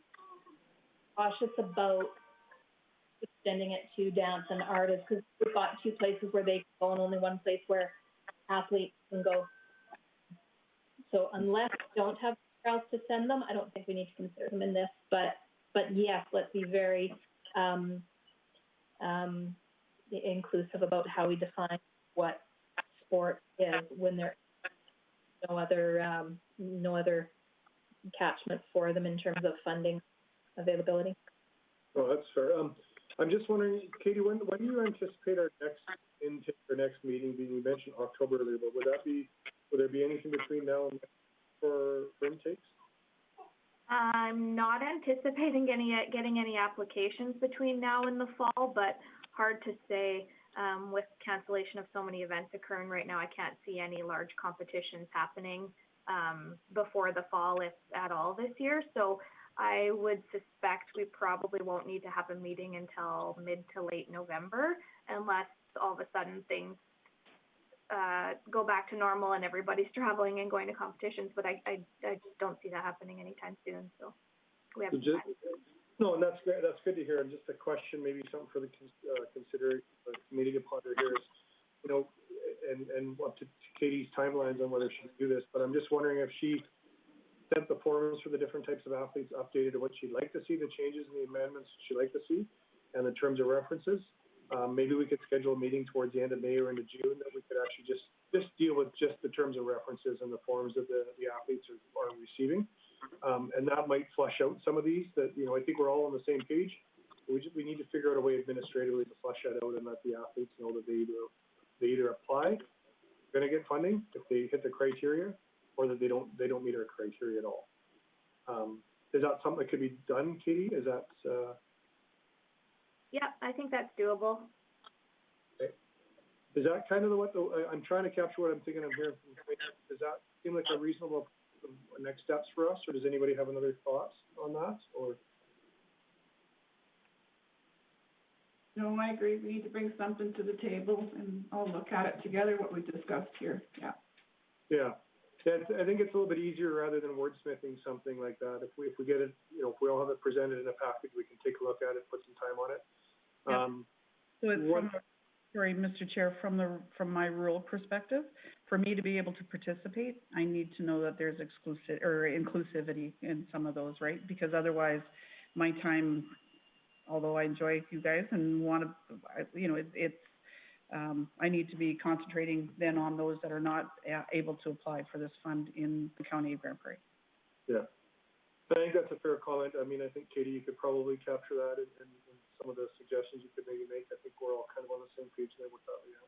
cautious about extending it to dance and art is because we've got two places where they can go and only one place where athletes can go. So unless we don't have somewhere else to send them, I don't think we need to consider them in this. But yes, let's be very inclusive about how we define what sport is when there no other catchment for them in terms of funding availability. Oh, that's fair. I'm just wondering, Katie, when do you anticipate our next meeting being? You mentioned October earlier, but would there be anything between now and for intakes? I'm not anticipating getting any applications between now and the fall, but hard to say. With cancellation of so many events occurring right now, I can't see any large competitions happening before the fall, if at all, this year. So I would suspect we probably won't need to have a meeting until mid to late November, unless all of a sudden things go back to normal and everybody's traveling and going to competitions. But I just don't see that happening anytime soon. So we have some time. No, and that's great. That's good to hear. And just a question, maybe something for the consider the committee to ponder here is, you know, and up to Katie's timelines on whether she can do this. But I'm just wondering if she sent the forms for the different types of athletes updated to what she'd like to see, the changes and the amendments she'd like to see, and the terms of references. Maybe we could schedule a meeting towards the end of May or into June that we could actually just deal with just the terms of references and the forms that the athletes are receiving. And that might flush out some of these that, you know, I think we're all on the same page. We need to figure out a way administratively to flush that out and let the athletes know that they either apply, going to get funding if they hit the criteria, or that they don't meet our criteria at all. Is that something that could be done, Katie? Is that? Yeah, I think that's doable. Okay. Is that kind of I'm trying to capture what I'm thinking of here. Does that seem like a reasonable next steps for us, or does anybody have another thoughts on that? Or no, I agree. We need to bring something to the table and all look at it together, what we discussed here. Yeah. Yeah. I think it's a little bit easier rather than wordsmithing something like that. If we get it, you know, if we all have it presented in a package, we can take a look at it, put some time on it. Yeah. So it's sorry, Mr. Chair, from my rural perspective, for me to be able to participate, I need to know that there's inclusivity in some of those, right? Because otherwise, my time, although I enjoy you guys and want to, you know, I need to be concentrating then on those that are not able to apply for this fund in the county of Grande Prairie. Yeah, I think that's a fair comment. I mean, I think, Katie, you could probably capture that in some of the suggestions you could maybe make. I think we're all kind of on the same page there with that, yeah.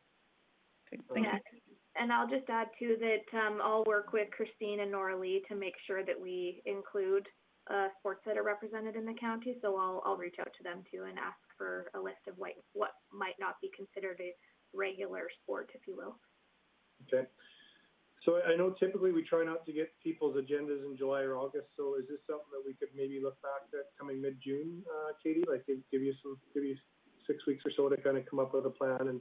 Okay, thank you. And I'll just add too that I'll work with Christine and Nora Lee to make sure that we include sports that are represented in the county. So I'll reach out to them too and ask for a list of what might not be considered a regular sport, if you will. Okay. So I know typically we try not to get people's agendas in July or August. So is this something that we could maybe look back at coming mid-June, Katie? Like give you 6 weeks or so to kind of come up with a plan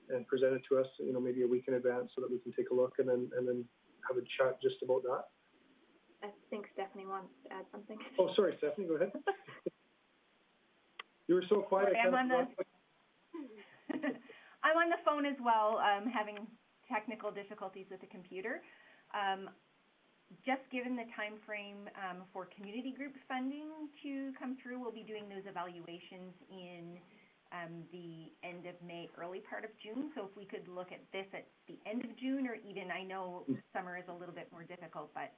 and present it to us, you know, maybe a week in advance so that we can take a look and then have a chat just about that. I think Stephanie wants to add something. Oh, sorry, Stephanie, go ahead. You were so quiet. I'm on the phone as well, having technical difficulties with the computer. Just given the time frame for community group funding to come through, we'll be doing those evaluations in the end of May, early part of June. So if we could look at this at the end of June, or even, I know summer is a little bit more difficult, but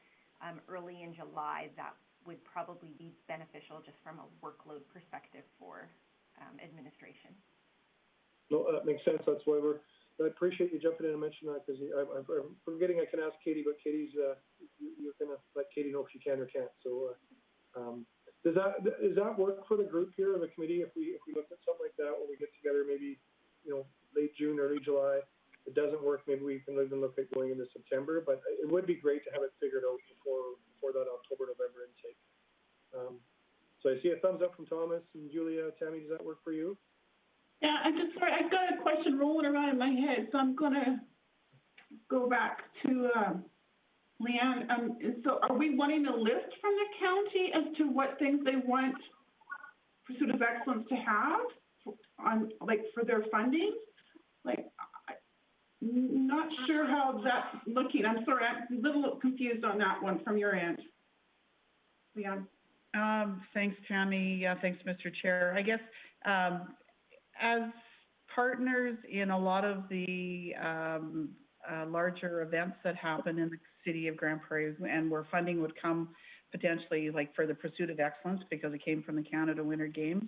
early in July, that would probably be beneficial just from a workload perspective for administration. No, that makes sense. That's why I appreciate you jumping in and mentioning that, because I'm forgetting I can ask Katie, but Katie's, you're going to let Katie know if she can or can't. So does that work for the group here, or the committee, if we look at something like that when we get together, maybe, you know, late June, early July? If it doesn't work, maybe we can even look at going into September, but it would be great to have it figured out before that October-November intake. So I see a thumbs up from Thomas and Julia. Tammy, does that work for you? Yeah, I'm just sorry, I've got a question rolling around in my head, so I'm going to go back to Leanne. So are we wanting a list from the county as to what things they want Pursuit of Excellence to have for their funding? Like, I'm not sure how that's looking. I'm sorry, I'm a little confused on that one from your end. Leanne? Thanks, Tammy. Yeah, thanks, Mr. Chair. I guess as partners in a lot of the larger events that happen in the city of Grande Prairie, and where funding would come potentially like for the Pursuit of Excellence because it came from the Canada Winter Games,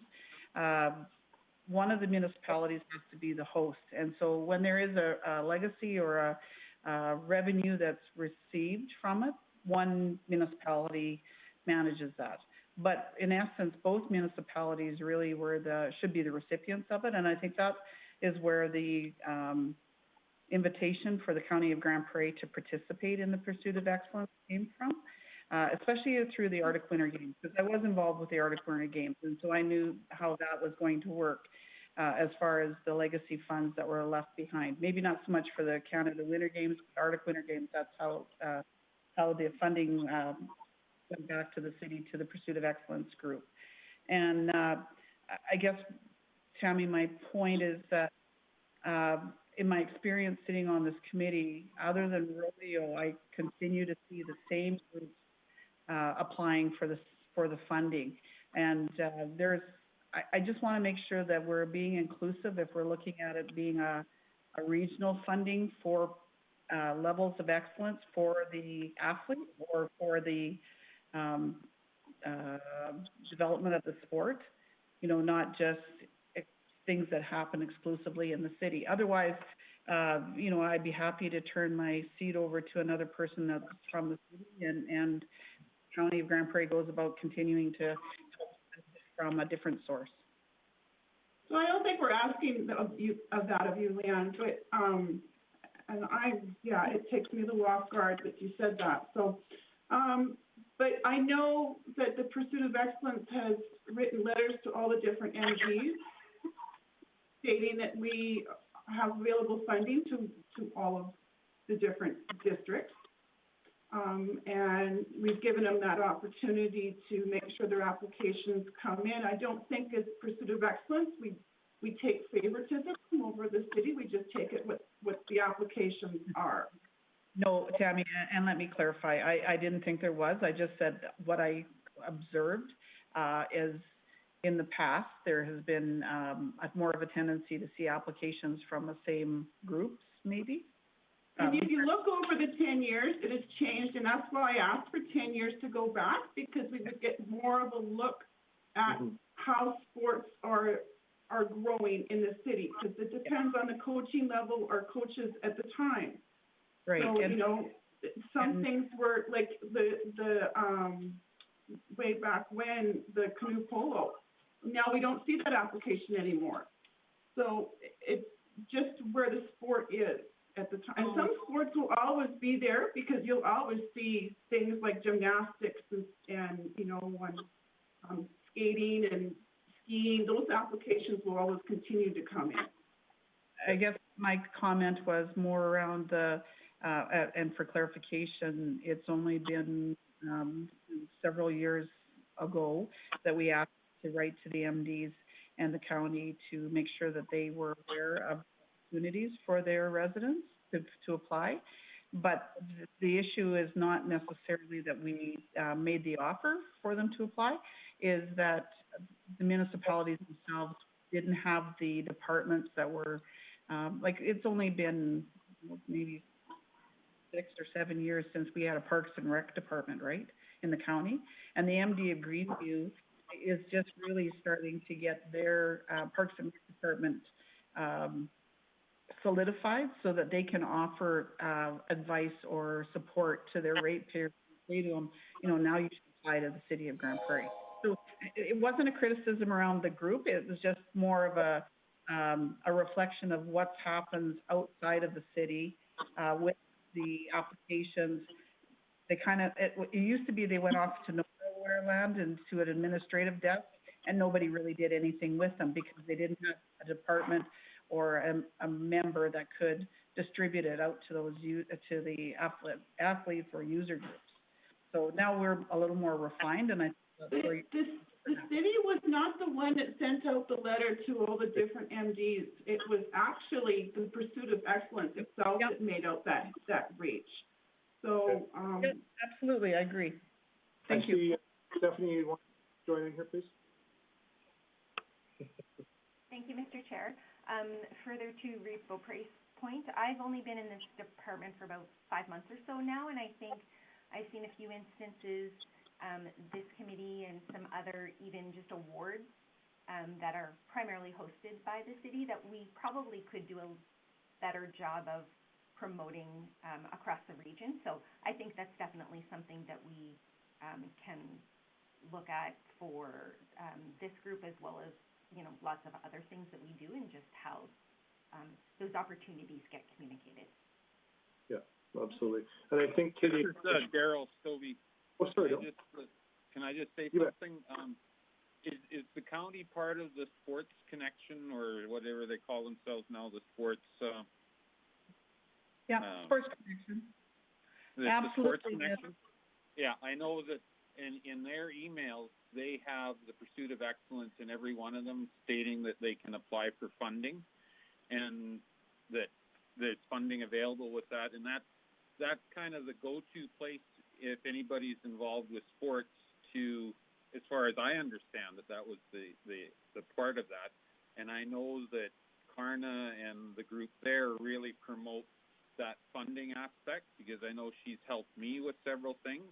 one of the municipalities has to be the host. And so when there is a legacy or a revenue that's received from it, one municipality manages that. But in essence, both municipalities really should be the recipients of it. And I think that is where the invitation for the County of Grande Prairie to participate in the Pursuit of Excellence came from, especially through the Arctic Winter Games, because I was involved with the Arctic Winter Games, and so I knew how that was going to work as far as the legacy funds that were left behind. Maybe not so much for the Canada Winter Games, but Arctic Winter Games, that's how the funding went back to the city, to the Pursuit of Excellence group. And I guess, Tammy, my point is that in my experience sitting on this committee, other than rodeo, I continue to see the same groups applying for the funding. And I just want to make sure that we're being inclusive if we're looking at it being a regional funding for levels of excellence for the athlete or for the development of the sport, not just things that happen exclusively in the city. Otherwise, I'd be happy to turn my seat over to another person that's from the city, and County of Grande Prairie goes about continuing to from a different source. So I don't think we're asking of you, Leanne, but, it takes me a little off guard that you said that. So, but I know that the Pursuit of Excellence has written letters to all the different MGs stating that we have available funding to all of the different districts. And we've given them that opportunity to make sure their applications come in. I don't think as Pursuit of Excellence, we take favoritism over the city. We just take it what the applications are. No, Tammy, and let me clarify. I didn't think there was. I just said what I observed is in the past, there has been more of a tendency to see applications from the same groups, maybe. And if you look over the 10 years, it has changed, and that's why I asked for 10 years to go back, because we would get more of a look at how sports are growing in the city, because it depends on the coaching level or coaches at the time. Right. So, some things were like the way back when, the canoe polo. Now we don't see that application anymore. So it's just where the sport is at the time. And some sports will always be there because you'll always see things like gymnastics and skating and skiing. Those applications will always continue to come in. I guess my comment was more around and for clarification, it's only been several years ago that we asked to write to the MDs and the county to make sure that they were aware of opportunities for their residents to apply. But the issue is not necessarily that we made the offer for them to apply, is that the municipalities themselves didn't have the departments that were, it's only been maybe 6 or 7 years since we had a Parks and Rec department, right, in the county. And the MD of Greenview is just really starting to get their Parks and Rec department solidified so that they can offer advice or support to their ratepayers. Say to them, now you should apply to the city of Grande Prairie. So it wasn't a criticism around the group. It was just more of a reflection of what happens outside of the city with the applications. They it used to be they went off to nowhere land and to an administrative desk, and nobody really did anything with them because they didn't have a department or a member that could distribute it out to to the athletes or user groups. So now we're a little more refined, and I think that's the city was not the one that sent out the letter to all the different MDs. It was actually the Pursuit of Excellence itself that made out that reach. So, absolutely, I agree. Thank you. Stephanie, you want to join in here, please? Thank you, Mr. Chair. Further to Reeve Beaupre's point, I've only been in this department for about 5 months or so now, and I think I've seen a few instances, this committee and some other even just awards that are primarily hosted by the city that we probably could do a better job of promoting across the region. So I think that's definitely something that we can look at for this group, as well as lots of other things that we do, and just how those opportunities get communicated. Yeah, absolutely. And I think Kitty. This is Daryl Stovey. Oh, sorry. Can I just say You something? Is the county part of the Sports Connection or whatever they call themselves now, the Sports? Sports Connection. The Absolutely. Sports Connection? Yeah, I know that in their emails, they have the pursuit of excellence in every one of them, stating that they can apply for funding and that there's funding available with that. And that's kind of the go-to place if anybody's involved with sports to, as far as I understand, that was the part of that. And I know that Karna and the group there really promote that funding aspect because I know she's helped me with several things.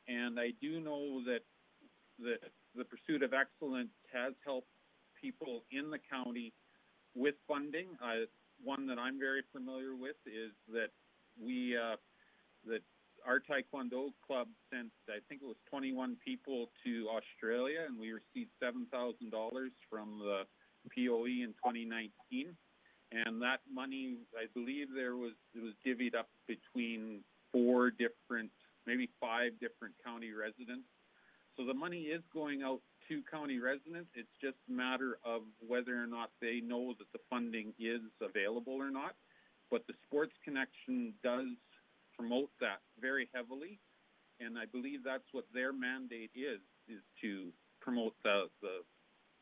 And I do know that the pursuit of excellence has helped people in the county with funding. One that I'm very familiar with is that that our Taekwondo club sent, I think it was 21 people to Australia, and we received $7,000 from the POE in 2019. And that money, I believe it was divvied up between 4 different, maybe 5 different county residents. So the money is going out to county residents. It's just a matter of whether or not they know that the funding is available or not. But the Sports Connection does promote that very heavily, and I believe that's what their mandate is to promote the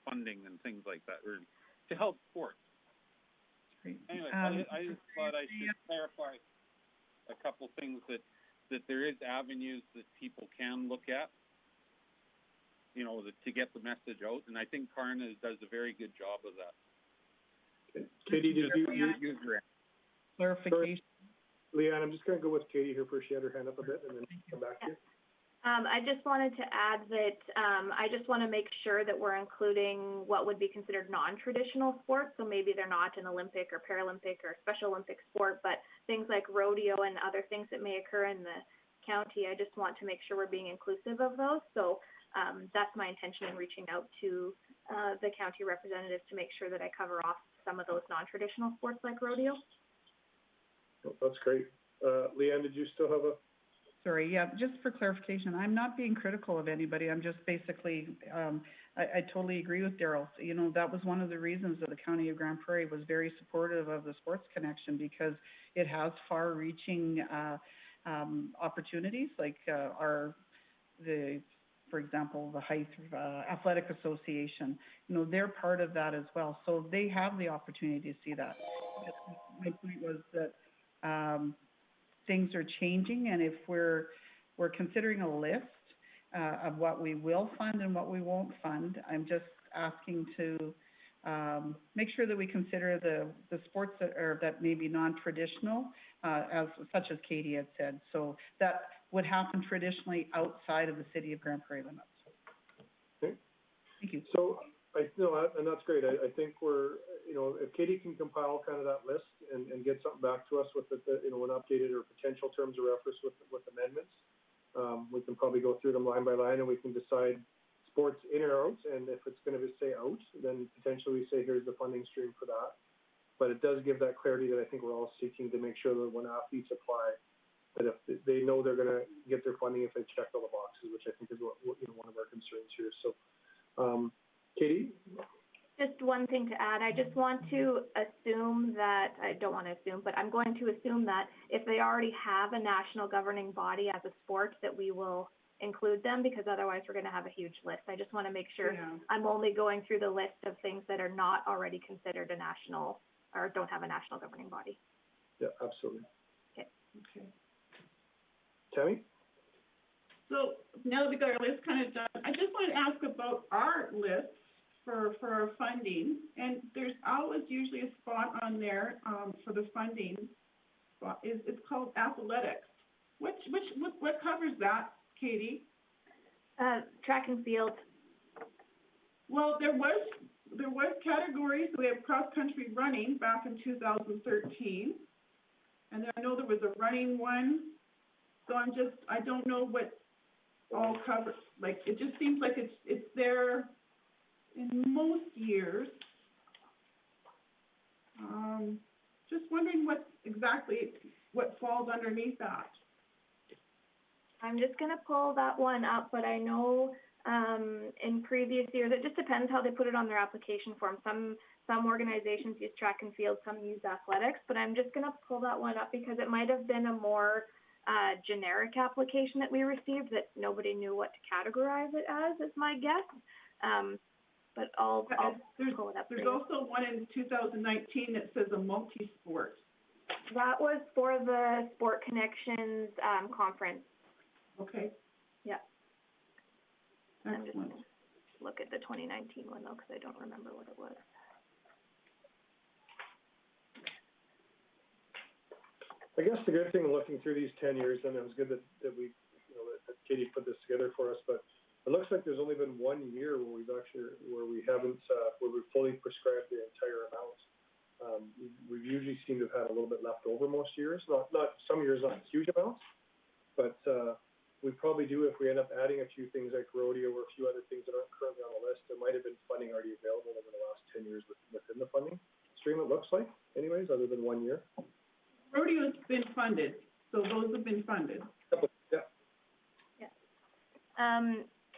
funding and things like that, or to help sports. Anyway, I just thought I should clarify a couple things that there is avenues that people can look at, to get the message out, and I think Karna does a very good job of that. Okay. Katie, did you use your clarification? Leanne, I'm just going to go with Katie here first. She had her hand up a bit, and then come back to you. I just wanted to add that I just want to make sure that we're including what would be considered non-traditional sports. So maybe they're not an Olympic or Paralympic or Special Olympic sport, but things like rodeo and other things that may occur in the county. I just want to make sure we're being inclusive of those. So that's my intention in reaching out to the county representatives to make sure that I cover off some of those non-traditional sports like rodeo. Oh, that's great. Leanne, did you still have a? Sorry, yeah, just for clarification, I'm not being critical of anybody. I'm just basically, I totally agree with Daryl. That was one of the reasons that the County of Grande Prairie was very supportive of the Sports Connection because it has far-reaching opportunities, like for example, the Height Athletic Association. They're part of that as well, so they have the opportunity to see that. My point was that things are changing, and if we're considering a list of what we will fund and what we won't fund, I'm just asking to make sure that we consider the sports that may be non-traditional, such as Katie had said. So that would happen traditionally outside of the city of Grande Prairie limits. Okay. Thank you. So and that's great. I think if Katie can compile kind of that list and get something back to us with an updated or potential terms of reference with amendments, we can probably go through them line by line and we can decide sports in or out. And if it's going to say out, then potentially we say here's the funding stream for that. But it does give that clarity that I think we're all seeking to make sure that when athletes apply, that if they know they're going to get their funding if they check all the boxes, which I think is what one of our concerns here. So, Katie? Just one thing to add. I just want to assume that, I don't want to assume, but I'm going to assume that if they already have a national governing body as a sport, that we will include them, because otherwise we're going to have a huge list. I just want to make sure I'm only going through the list of things that are not already considered a national or don't have a national governing body. Yeah, absolutely. Okay. Tammy? So now that we got our list kind of done, I just want to ask about our list for our funding. And there's always usually a spot on there for the funding. It's called athletics. What covers that, Katie? Track and field. Well, there was categories. We have cross country running back in 2013, and then I know there was a running one. So I don't know what all covers. Like, it just seems like it's there in most years. Just wondering what falls underneath that. I'm just gonna pull that one up, but I know, in previous years, it just depends how they put it on their application form. Some organizations use track and field, some use athletics, but I'm just gonna pull that one up because it might have been a more, generic application that we received that nobody knew what to categorize it as, is my guess. But I'll pull it up for There's you. also one in 2019 that says a multi-sport. That was for the Sport Connections, conference. Okay. Yeah. I'm just Excellent. gonna look at the 2019 one though, because I don't remember what it was. I guess the good thing looking through these 10 years, and it was good that we, that Katie put this together for us, but it looks like there's only been 1 year where we haven't, where we've fully prescribed the entire amount. We've usually seemed to have had a little bit left over most years, not some years, not huge amounts, but, we probably do if we end up adding a few things like rodeo or a few other things that aren't currently on the list. There might have been funding already available over the last 10 years within the funding stream, it looks like, anyways, other than 1 year. Rodeo's been funded, so those have been funded. Yeah.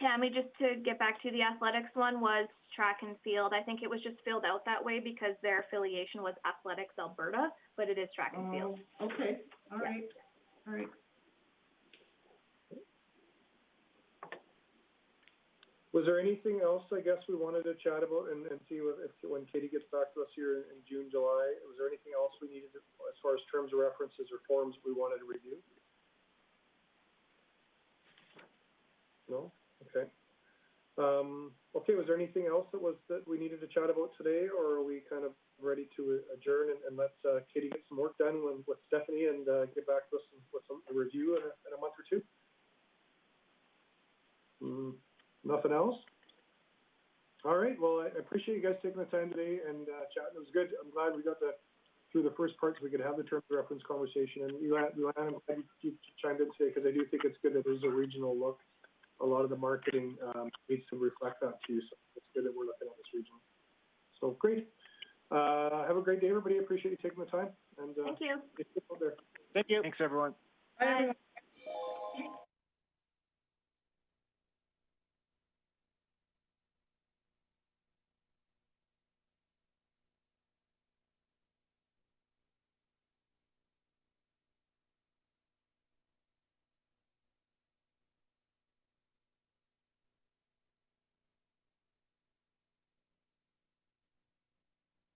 Tammy, just to get back to the athletics one was track and field. I think it was just filled out that way because their affiliation was Athletics Alberta, but it is track and field. Okay, all right. Was there anything else, I guess, we wanted to chat about and see if when Katie gets back to us here in June, July, was there anything else we needed as far as terms of references or forms we wanted to review? No? Okay. Okay, was there anything else that we needed to chat about today, or are we kind of ready to adjourn and let Katie get some work done with Stephanie and get back to us with some review in a month or two? Nothing else? All right, well, I appreciate you guys taking the time today and chatting. It was good. I'm glad we got through the first part so we could have the terms of reference conversation. And I'm glad you chimed in today because I do think it's good that there's a regional look. A lot of the marketing needs to reflect that too. So it's good that we're looking at this region. So great. Have a great day, everybody. I appreciate you taking the time. And thank you. Thank you. Thanks, everyone. Bye.